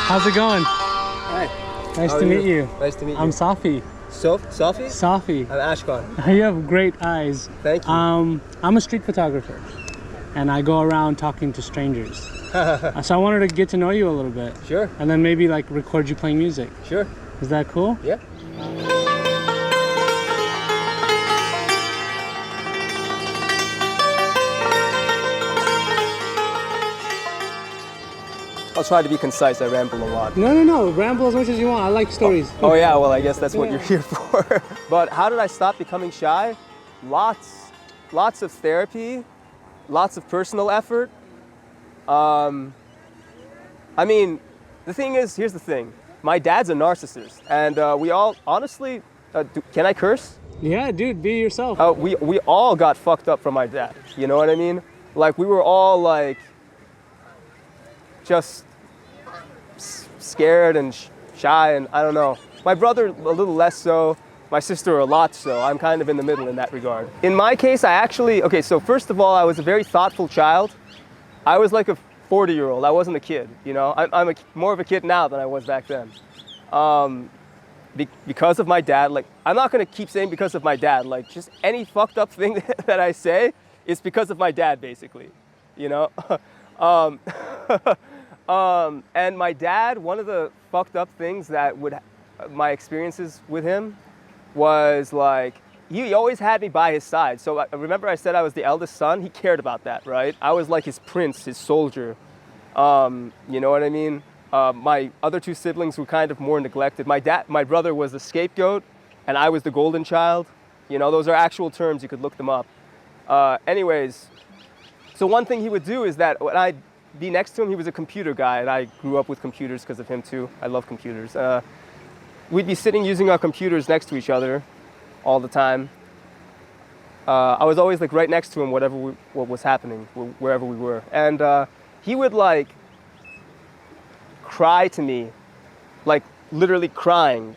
How's it going? Hi. Nice to meet you. Nice to meet you. I'm Safi. Safi? Safi. I'm Ashkan. You have great eyes. Thank you. I'm a street photographer, and I go around talking to strangers. So I wanted to get to know you a little bit. Sure. And then maybe like record you playing music. Sure. Is that cool? Yeah. I'll try to be concise. I ramble a lot. No. Ramble as much as you want. I like stories. Oh yeah, well I guess that's what you're here for. But how did I stop becoming shy? Lots of therapy, lots of personal effort. I mean, the thing is, here's the thing. My dad's a narcissist, and we all, honestly, can I curse? Yeah, dude, be yourself. We all got fucked up from my dad. You know what I mean? Like we were all like, just scared and shy, and I don't know. My brother a little less so, my sister a lot so. I'm kind of in the middle in that regard. In my case, okay, so first of all, I was a very thoughtful child. I was like a 40-year-old. I wasn't a kid, you know? I'm more of a kid now than I was back then. Because of my dad, like, I'm not gonna keep saying because of my dad, like just any fucked up thing that I say, it's because of my dad, basically, you know? And my dad, one of the fucked up things that my experiences with him was like, he always had me by his side. So I remember I said I was the eldest son. He cared about that, right? I was like his prince, his soldier. You know what I mean? My other two siblings were kind of more neglected. My brother was the scapegoat, and I was the golden child. You know, those are actual terms. You could look them up. Anyways, so one thing he would do is that when I'd be next to him, he was a computer guy, and I grew up with computers because of him too. I love computers. We'd be sitting using our computers next to each other all the time. I was always like right next to him, what was happening, wherever we were. And he would like cry to me, like literally crying,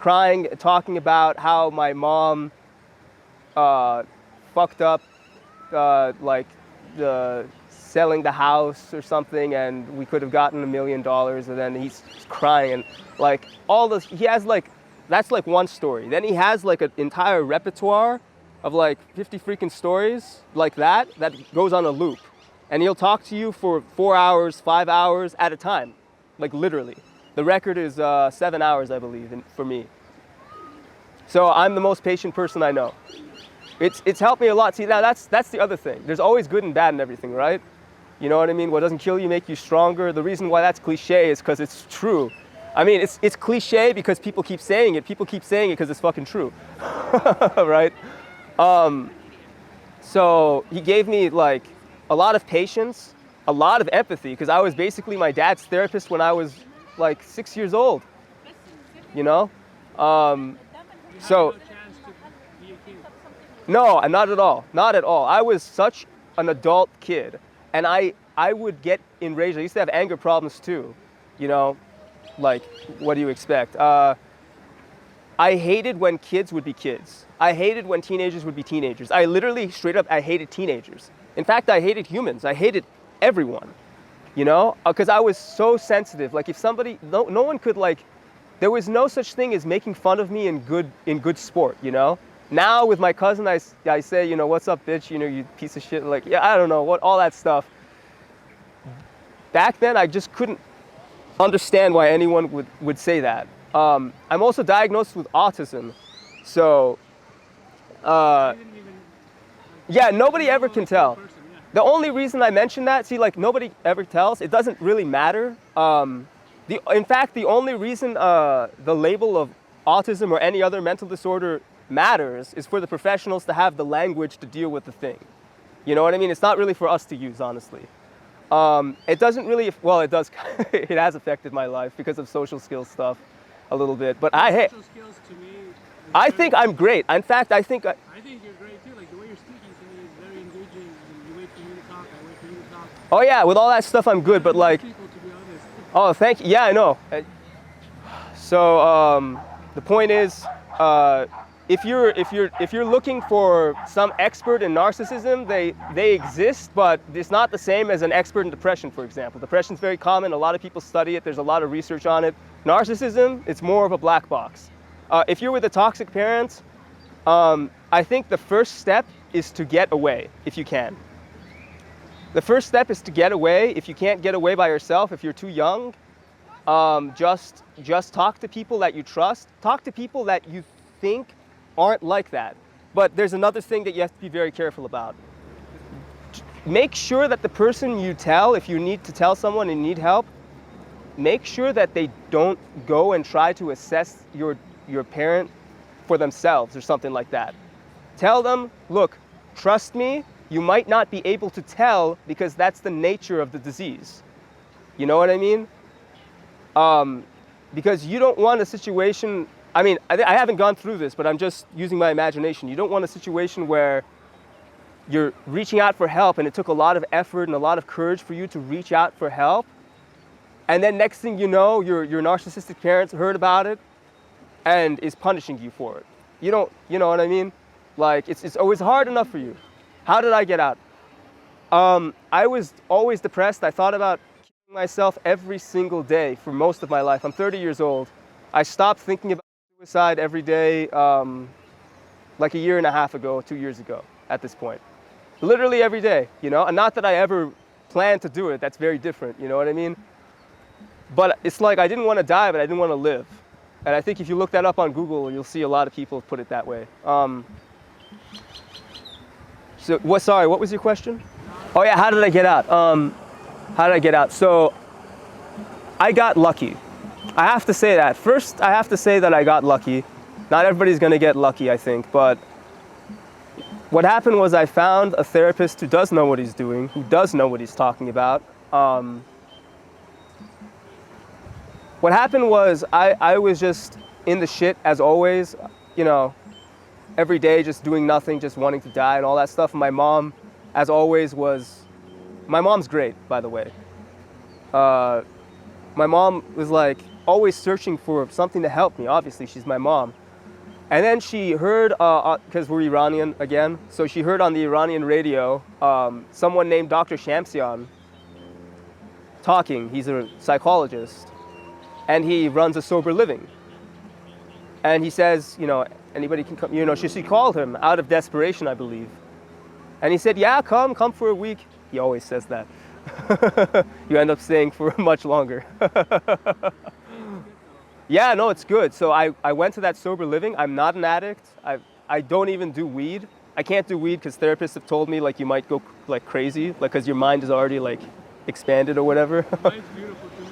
talking about how my mom fucked up, like selling the house or something, and we could have gotten $1 million, and then he's crying, and like all this, he has like, that's like one story. Then he has like an entire repertoire of like 50 freaking stories like that goes on a loop. And he'll talk to you for 4 hours, 5 hours at a time, like literally. The record is 7 hours, I believe, for me. So I'm the most patient person I know. It's helped me a lot. See, now that's the other thing. There's always good and bad in everything, right? You know what I mean? What doesn't kill you make you stronger. The reason why that's cliche is because it's true. I mean, it's cliche because people keep saying it. People keep saying it because it's fucking true, right? So he gave me like a lot of patience, a lot of empathy, because I was basically my dad's therapist when I was like 6 years old, you know? So, no, not at all, not at all. I was such an adult kid, and I would get enraged. I used to have anger problems too, you know? Like, what do you expect? I hated when kids would be kids. I hated when teenagers would be teenagers. I literally, straight up, I hated teenagers. In fact, I hated humans. I hated everyone, you know? Because I was so sensitive. Like, if somebody, no one could, like, there was no such thing as making fun of me in good sport, you know? Now, with my cousin, I say, you know, what's up, bitch? You know, you piece of shit. Like, yeah, I don't know, all that stuff. Back then, I just couldn't understand why anyone would say that. I'm also diagnosed with autism, so yeah, nobody ever can tell. The only reason I mention that, see, like nobody ever tells. It doesn't really matter. In fact, the only reason the label of autism or any other mental disorder matters is for the professionals to have the language to deal with the thing. You know what I mean? It's not really for us to use, honestly. It doesn't really, well, it does, it has affected my life because of social skills stuff a little bit, but social skills to me, I think I'm great. In fact, I think you're great too. Like the way you're speaking to me is very engaging. You wait for me to talk, I wait for you to talk. Oh yeah, with all that stuff I'm good, but like, people, to be honest. Oh, thank you. Yeah, I know. So, the point is, if you're looking for some expert in narcissism, they exist, but it's not the same as an expert in depression, for example. Depression is very common. A lot of people study it. There's a lot of research on it. Narcissism, it's more of a black box. If you're with a toxic parent, I think the first step is to get away if you can. The first step is to get away. If you can't get away by yourself, if you're too young, just talk to people that you trust. Talk to people that you think aren't like that. But there's another thing that you have to be very careful about. Make sure that the person you tell, if you need to tell someone and need help, make sure that they don't go and try to assess your parent for themselves or something like that. Tell them, look, trust me, you might not be able to tell because that's the nature of the disease. You know what I mean? Because you don't want a situation, I mean, I haven't gone through this, but I'm just using my imagination. You don't want a situation where you're reaching out for help and it took a lot of effort and a lot of courage for you to reach out for help. And then next thing you know, your narcissistic parents heard about it and is punishing you for it. You know what I mean? Like, it's always hard enough for you. How did I get out? I was always depressed. I thought about killing myself every single day for most of my life. I'm 30 years old. I stopped thinking about suicide every day like a year and a half ago, 2 years ago at this point. Literally every day, you know? And not that I ever planned to do it. That's very different, you know what I mean? But it's like I didn't want to die, but I didn't want to live. And I think if you look that up on Google, you'll see a lot of people put it that way. Sorry, what was your question? Oh yeah, how did I get out? How did I get out? So I got lucky. I have to say that. First, I have to say that I got lucky. Not everybody's gonna get lucky, I think, but what happened was I found a therapist who does know what he's doing, who does know what he's talking about. What happened was I was just in the shit as always, you know, every day just doing nothing, just wanting to die and all that stuff. And my mom, as always, my mom's great, by the way. My mom was like always searching for something to help me. Obviously, she's my mom. And then she heard, because we're Iranian again, so she heard on the Iranian radio someone named Dr. Shamsian talking. He's a psychologist. And he runs a sober living. And he says, you know, anybody can come, you know, she called him out of desperation, I believe. And he said, yeah, come for a week. He always says that. You end up staying for much longer. Yeah, no, it's good. So I went to that sober living. I'm not an addict. I don't even do weed. I can't do weed because therapists have told me like you might go like crazy, like because your mind is already like expanded or whatever. Mine's beautiful to me.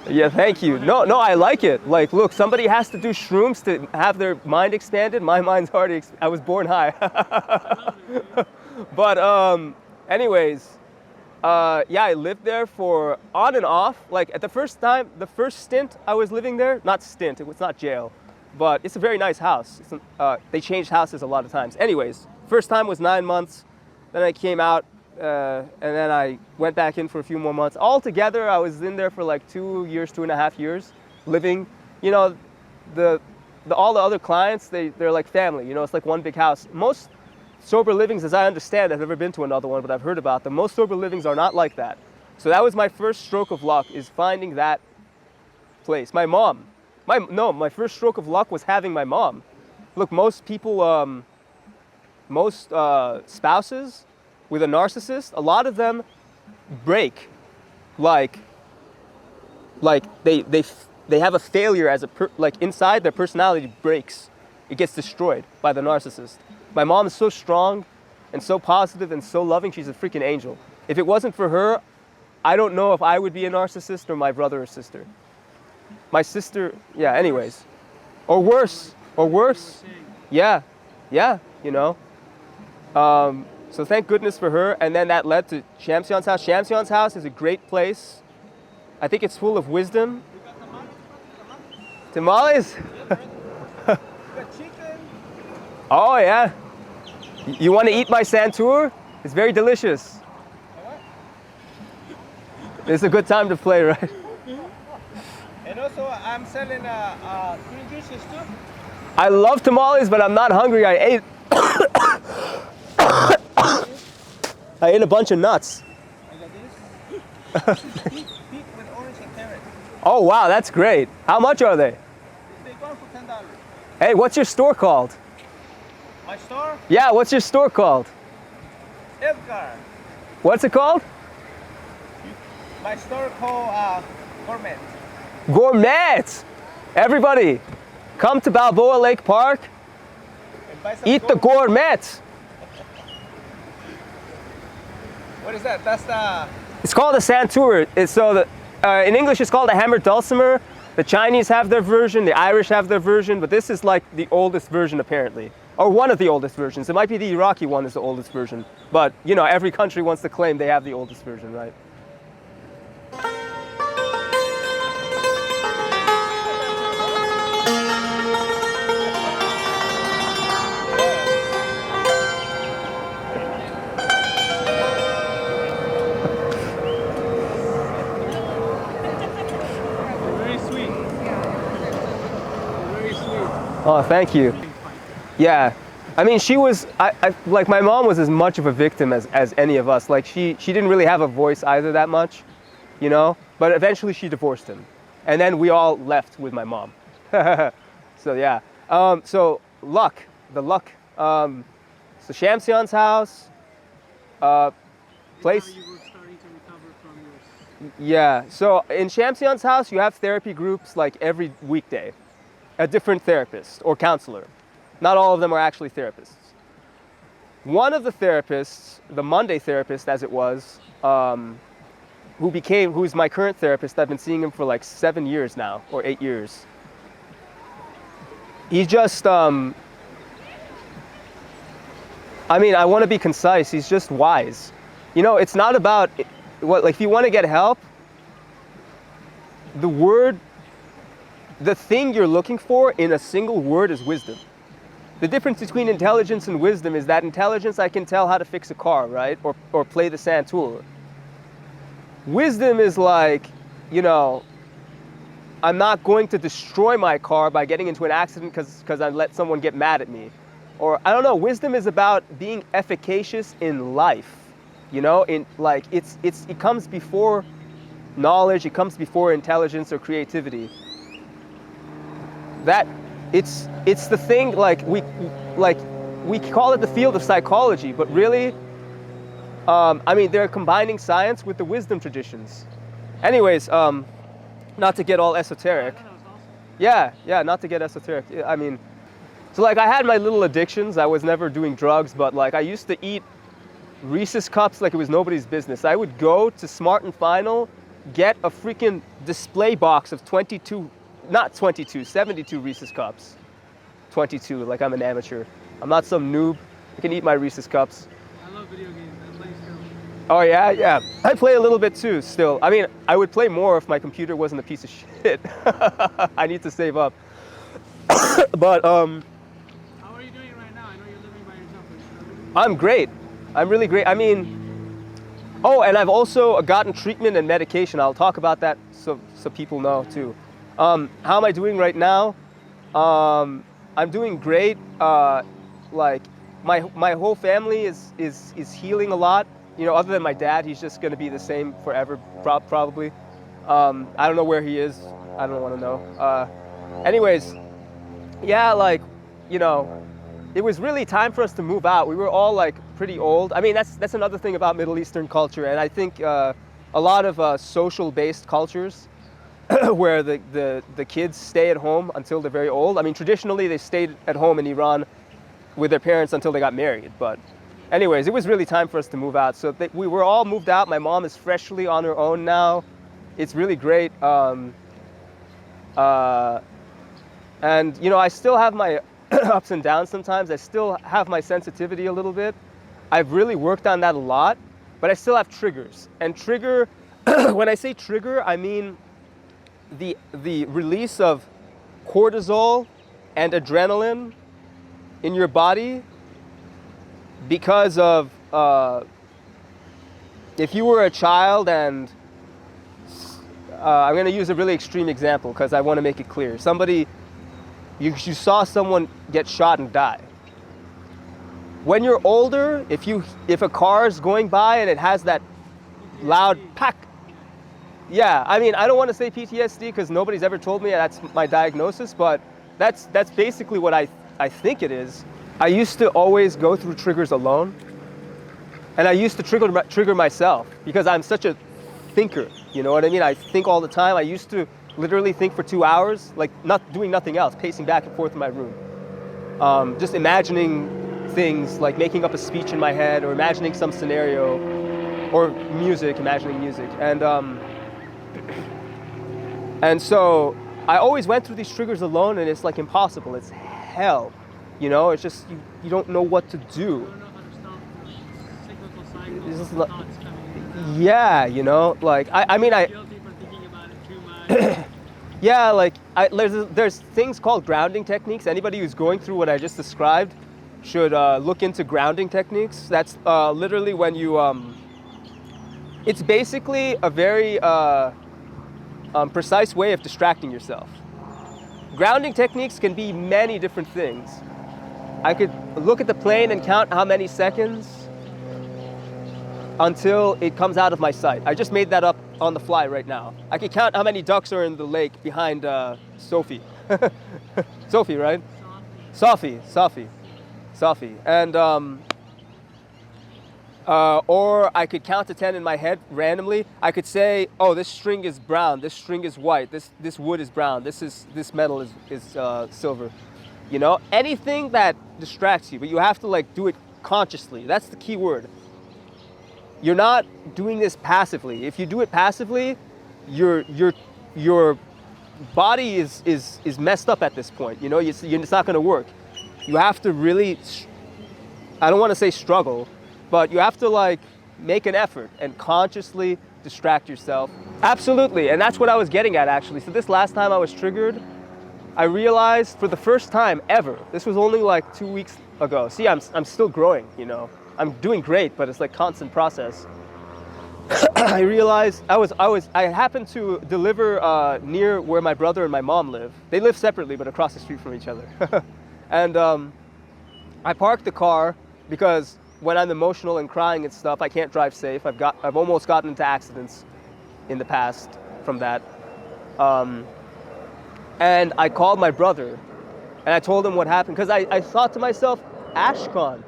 Yeah, thank you. No, I like it. Like, look, somebody has to do shrooms to have their mind expanded. My mind's already, I was born high. But anyways, yeah, I lived there for on and off. Like at the first stint I was living there, not stint, it was not jail, but it's a very nice house. They changed houses a lot of times. Anyways, first time was 9 months, then I came out, and then I went back in for a few more months. Altogether, I was in there for like 2 years, 2.5 years, living. You know, all the other clients, they're like family. You know, it's like one big house. Most sober livings, as I understand, I've never been to another one, but I've heard about them. Most sober livings are not like that. So that was my first stroke of luck, is finding that place. My first stroke of luck was having my mom. Look, most people, most spouses with a narcissist, a lot of them break. Like they have a failure as like inside their personality breaks. It gets destroyed by the narcissist. My mom is so strong and so positive and so loving. She's a freaking angel. If it wasn't for her, I don't know if I would be a narcissist or my brother or sister. My sister, yeah, anyways. Or worse. Yeah, you know. So thank goodness for her. And then that led to Shamsian's house. Shamsian's house is a great place. I think it's full of wisdom. Tamales? Oh, yeah. You want to eat my santur? It's very delicious. It's a good time to play, right? And also, I'm selling green juices too. I love tamales, but I'm not hungry. I ate a bunch of nuts. Oh wow, that's great. How much are they? They go for $10. Hey, what's your store called? My store? Yeah, what's your store called? Edgar. What's it called? My store called Gourmet. Gourmet! Everybody, come to Balboa Lake Park, And buy some eat the gourmet. What is that? That's the... It's called a santour. In English it's called a hammered dulcimer. The Chinese have their version, the Irish have their version, but this is like the oldest version apparently. Or one of the oldest versions. It might be the Iraqi one is the oldest version. But, you know, every country wants to claim they have the oldest version, right? Very sweet. Very sweet. Oh, thank you. Yeah. I mean, she was, like my mom was as much of a victim as any of us. Like she didn't really have a voice either that much, you know? But eventually she divorced him. And then we all left with my mom. So yeah. So the luck. So Shamsion's house, place. Now you were starting to recover from yours. Yeah, so in Shamsion's house, you have therapy groups like every weekday, a different therapist or counselor. Not all of them are actually therapists. One of the therapists, the Monday therapist as it was, who's my current therapist, I've been seeing him for like 7 years now, or 8 years. He's just, I mean, I want to be concise, he's just wise. You know, it's not about, like if you want to get help, the thing you're looking for in a single word is wisdom. The difference between intelligence and wisdom is that intelligence, I can tell how to fix a car, right? Or play the sand tool. Wisdom is like, you know, I'm not going to destroy my car by getting into an accident because I let someone get mad at me. Or, I don't know, wisdom is about being efficacious in life. You know, it comes before knowledge, it comes before intelligence or creativity. It's the thing, we call it the field of psychology, but really, I mean, they're combining science with the wisdom traditions. Anyways, not to get all esoteric. Yeah, not to get esoteric. I mean, so like I had my little addictions. I was never doing drugs, but like I used to eat Reese's cups like it was nobody's business. I would go to Smart and Final, get a freaking display box of 72 Reese's cups. 22, like I'm an amateur. I'm not some noob. I can eat my Reese's cups. I love video games. I play still. Oh yeah. I play a little bit too still. I mean, I would play more if my computer wasn't a piece of shit. I need to save up. But How are you doing right now? I know you're living by yourself. I'm great. I'm really great. I mean, oh, and I've also gotten treatment and medication. I'll talk about that so people know too. How am I doing right now? I'm doing great. Like my whole family is healing a lot. You know, other than my dad, he's just gonna be the same forever, probably. I don't know where he is. I don't want to know. Anyways, yeah, like, you know, it was really time for us to move out. We were all like pretty old. I mean, that's another thing about Middle Eastern culture, and I think a lot of social-based cultures where the kids stay at home until they're very old. I mean, traditionally they stayed at home in Iran with their parents until they got married. But anyways, it was really time for us to move out. So we were all moved out. My mom is freshly on her own now. It's really great. And, you know, I still have my ups and downs sometimes. I still have my sensitivity a little bit. I've really worked on that a lot, but I still have triggers. And trigger, when I say trigger, I mean the release of cortisol and adrenaline in your body because of, if you were a child and, I'm going to use a really extreme example because I want to make it clear. Somebody You saw someone get shot and die. When you're older, if a car is going by and it has that loud pack, yeah, I mean, I don't want to say PTSD because nobody's ever told me that's my diagnosis, but that's basically what I think it is. I used to always go through triggers alone, and I used to trigger myself because I'm such a thinker, you know what I mean? I think all the time. I used to literally think for 2 hours, like doing nothing else, pacing back and forth in my room. Just imagining things, like making up a speech in my head or imagining some scenario, or imagining music. And so I always went through these triggers alone, and it's like impossible. It's hell, you know? It's just, you don't know what to do. It's just like, yeah, you know, like, I mean, yeah, like, there's things called grounding techniques. Anybody who's going through what I just described should look into grounding techniques. That's literally when you, it's basically a very precise way of distracting yourself. Grounding techniques can be many different things. I could look at the plane and count how many seconds until it comes out of my sight. I just made that up on the fly right now. I can count how many ducks are in the lake behind Sophie. Sophie, right? Sophie. And, or I could count to 10 in my head randomly. I could say, oh, this string is brown, this string is white, this wood is brown, this metal is silver. You know, anything that distracts you, but you have to like do it consciously. That's the key word. You're not doing this passively. If you do it passively, your body is messed up at this point. You know, it's not going to work. You have to really, I don't want to say struggle, but you have to like make an effort and consciously distract yourself. Absolutely, and that's what I was getting at actually. So this last time I was triggered, I realized for the first time ever, this was only like 2 weeks ago. See, I'm still growing, you know. I'm doing great, but it's like constant process. I realized I happened to deliver near where my brother and my mom live. They live separately, but across the street from each other. And I parked the car because when I'm emotional and crying and stuff, I can't drive safe. I've almost gotten into accidents in the past from that. And I called my brother and I told him what happened because I thought to myself, Ashkan,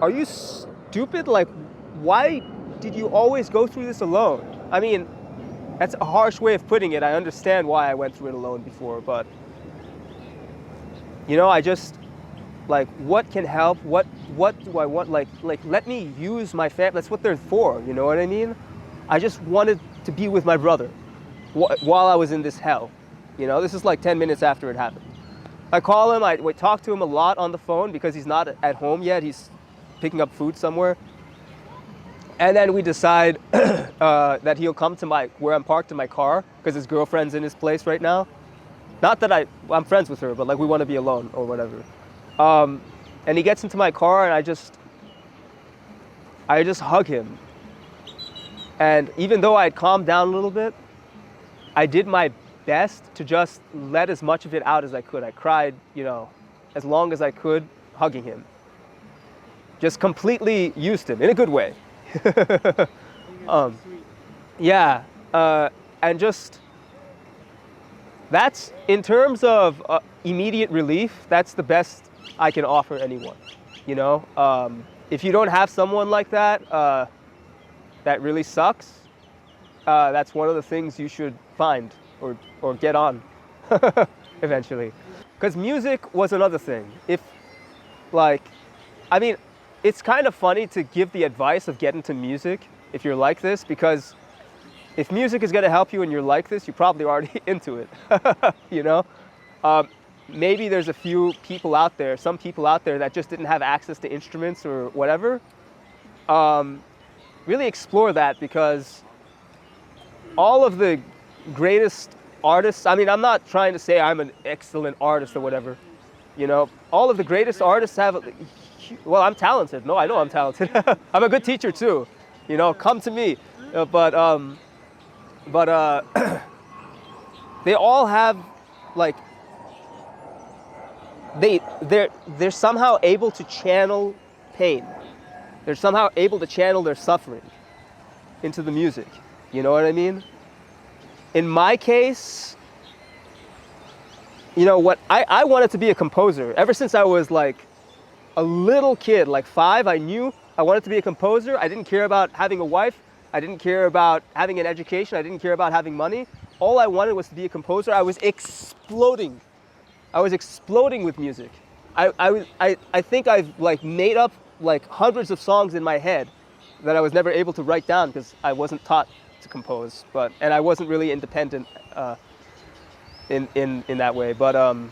are you stupid? Like, why did you always go through this alone? I mean, that's a harsh way of putting it. I understand why I went through it alone before, but you know, I just, like, what can help? What do I want? Like, let me use my family. That's what they're for, you know what I mean? I just wanted to be with my brother while I was in this hell. You know, this is like 10 minutes after it happened. I call him, I talk to him a lot on the phone because he's not at home yet. He's picking up food somewhere. And then we decide that he'll come to where I'm parked in my car because his girlfriend's in his place right now. Not that I'm friends with her, but like we want to be alone or whatever. And he gets into my car and I just hug him. And even though I'd calmed down a little bit, I did my best to just let as much of it out as I could. I cried, you know, as long as I could, hugging him. Just completely used him in a good way. Yeah, and just, that's, in terms of immediate relief, that's the best I can offer anyone, you know? If you don't have someone like that, that really sucks, that's one of the things you should find or get on eventually. Because music was another thing. If, like, I mean, it's kind of funny to give the advice of get into music if you're like this, because if music is going to help you and you're like this, you're probably already into it, you know? Maybe there's a few people out there, some people out there that just didn't have access to instruments or whatever. Really explore that, because all of the greatest artists, I mean, I'm not trying to say I'm an excellent artist or whatever, you know? All of the greatest artists have, well, I'm talented. No, I know I'm talented. I'm a good teacher too, you know, come to me. But they all have, like, they're somehow able to channel pain. They're somehow able to channel their suffering into the music. You know what I mean? In my case, you know what, I wanted to be a composer. Ever since I was like a little kid, like 5, I knew I wanted to be a composer. I didn't care about having a wife. I didn't care about having an education. I didn't care about having money. All I wanted was to be a composer. I was exploding. I was exploding with music. I think I've like made up like hundreds of songs in my head that I was never able to write down because I wasn't taught to compose, and I wasn't really independent in that way. But and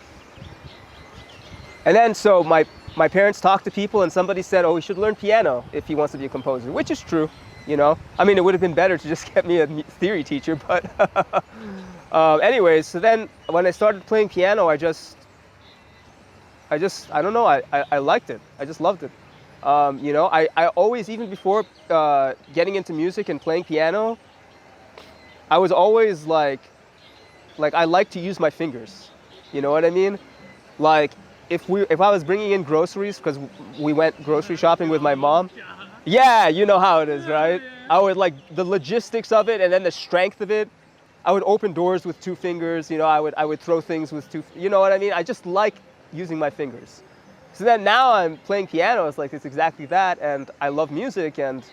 then so my parents talked to people and somebody said, oh, he should learn piano if he wants to be a composer, which is true, you know. I mean, it would have been better to just get me a theory teacher, but anyways, so then when I started playing piano, I don't know, I liked it. I just loved it. You know, I always, even before getting into music and playing piano, I was always like I like to use my fingers. You know what I mean? Like if I was bringing in groceries, because we went grocery shopping with my mom. Yeah, you know how it is, right? I would like the logistics of it and then the strength of it. I would open doors with 2 fingers. You know, I would throw things with 2. You know what I mean? I just like using my fingers. So then now I'm playing piano. It's like it's exactly that, and I love music, and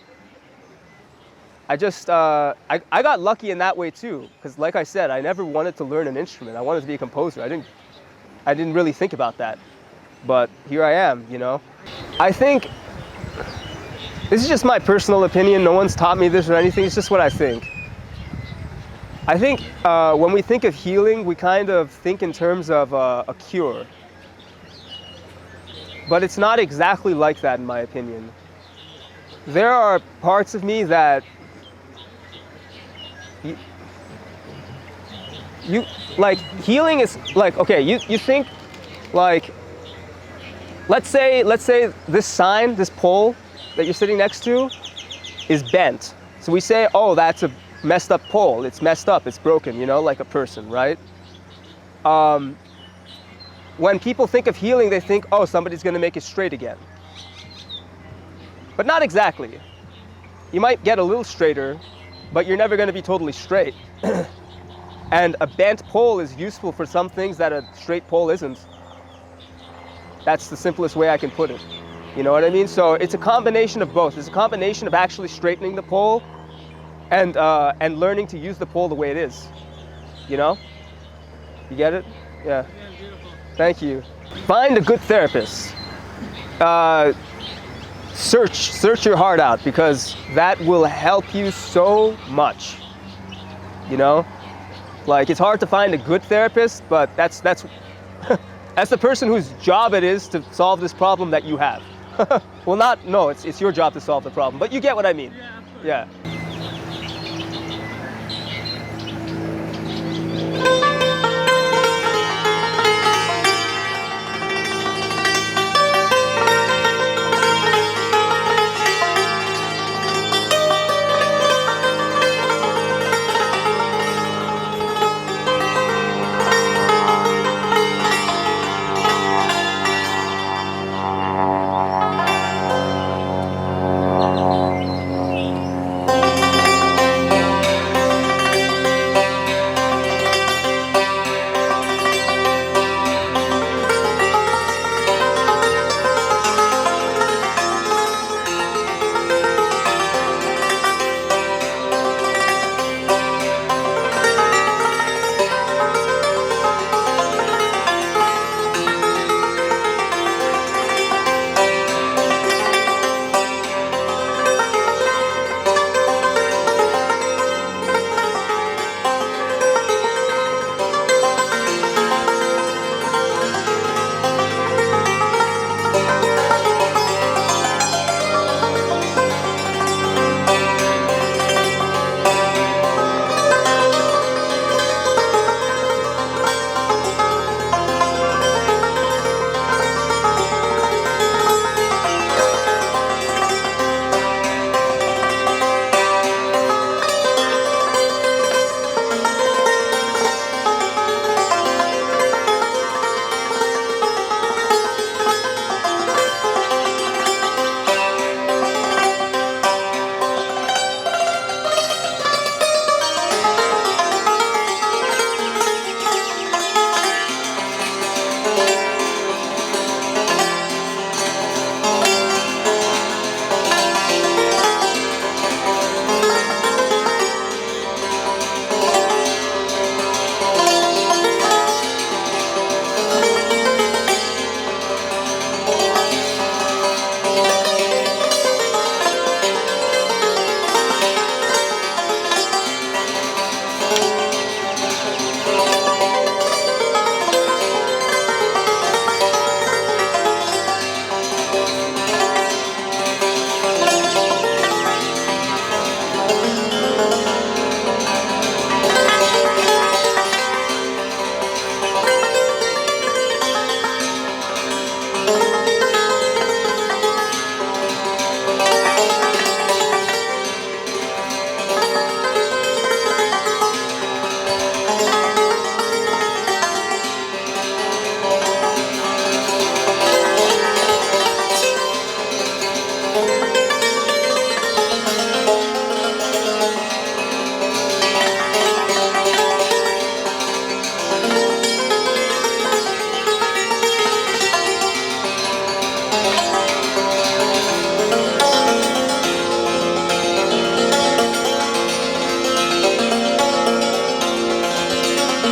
I just I got lucky in that way too. Because like I said, I never wanted to learn an instrument. I wanted to be a composer. I didn't really think about that, but here I am. You know, I think this is just my personal opinion. No one's taught me this or anything. It's just what I think. I think when we think of healing, we kind of think in terms of a cure. But it's not exactly like that, in my opinion. There are parts of me that you like, healing is like, okay, you think like, let's say this sign, this pole that you're sitting next to is bent. So we say, oh, that's a messed up pole. It's messed up, it's broken, you know, like a person, right? When people think of healing, they think, oh, somebody's going to make it straight again. But not exactly. You might get a little straighter, but you're never going to be totally straight. And a bent pole is useful for some things that a straight pole isn't. That's the simplest way I can put it. You know what I mean? So it's a combination of both. It's a combination of actually straightening the pole and learning to use the pole the way it is. You know? You get it? Yeah. Thank you. Find a good therapist. Search your heart out, because that will help you so much. You know, like it's hard to find a good therapist, but that's that's the person whose job it is to solve this problem that you have. Well, it's your job to solve the problem, but you get what I mean. Yeah.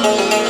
Wow.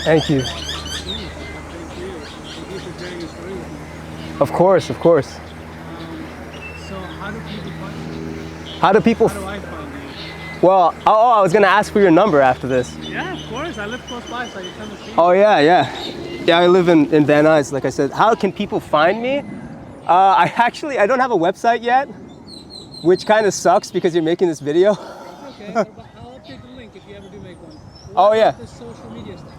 Thank you. Thank you. Thank you for sharing your story with me. Of course, of course. So how do people find you? How do people? How do I find you? Well, I was gonna ask for your number after this. Yeah, of course. I live close by, so I can come and see you. Oh yeah, yeah. Yeah, I live in Van Nuys, like I said. How can people find me? I don't have a website yet, which kind of sucks because you're making this video. Okay, but I'll update the link if you ever do make one. Oh, yeah. The social media stuff.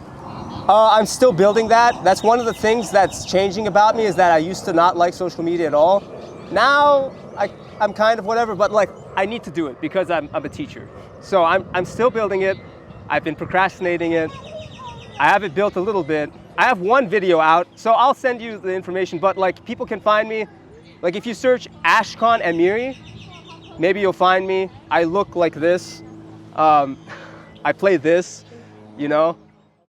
I'm still building that. That's one of the things that's changing about me is that I used to not like social media at all. Now I'm kind of whatever, but like I need to do it because I'm a teacher. So I'm still building it. I've been procrastinating it. I have it built a little bit. I have one video out, so I'll send you the information, but like people can find me. Like if you search Ashkan and Miri, maybe you'll find me. I look like this. I play this, you know.